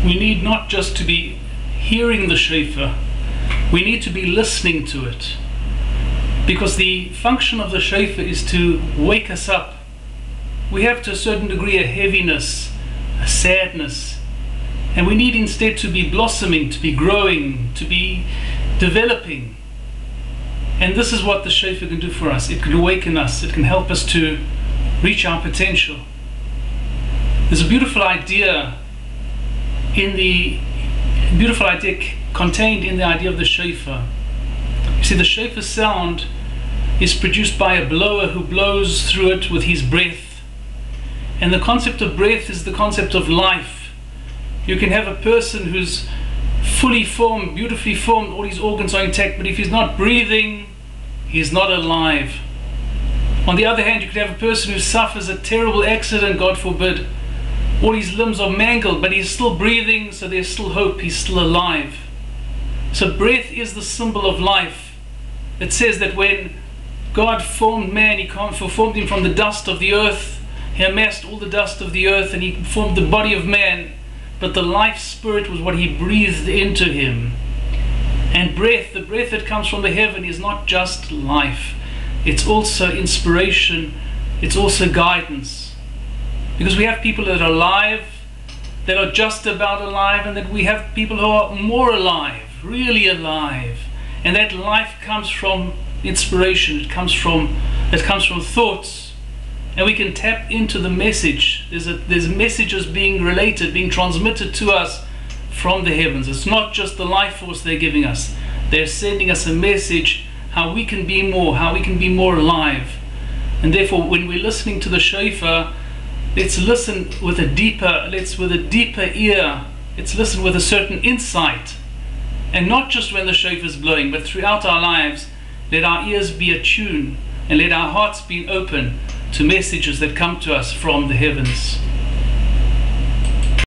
we need not just to be hearing the shofar, we need to be listening to it. Because the function of the shofar is to wake us up. We have to a certain degree a heaviness, a sadness, and we need instead to be blossoming, to be growing, to be developing. And this is what the shofar can do for us. It can awaken us, it can help us to reach our potential. There's a beautiful idea contained in the idea of the shofar. You see, the shofar sound is produced by a blower who blows through it with his breath. And the concept of breath is the concept of life. You can have a person who's fully formed, beautifully formed, all his organs are intact, but if he's not breathing, he's not alive. On the other hand, you could have a person who suffers a terrible accident, God forbid, all his limbs are mangled, but he's still breathing, so there's still hope, he's still alive. So breath is the symbol of life. It says that when God formed man, he formed him from the dust of the earth. He amassed all the dust of the earth and he formed the body of man, but the life spirit was what he breathed into him. And breath, the breath that comes from the heaven, is not just life, it's also inspiration, it's also guidance. Because we have people that are alive, that are just about alive, and that we have people who are more alive, really alive. And that life comes from inspiration, it comes from thoughts. And we can tap into the message. There's messages being related, being transmitted to us from the heavens. It's not just the life force they're giving us. They're sending us a message how we can be more alive. And therefore, when we're listening to the shofar, let's listen with a deeper ear. Let's listen with a certain insight. And not just when the shofar is blowing, but throughout our lives, let our ears be attuned and let our hearts be open to messages that come to us from the heavens.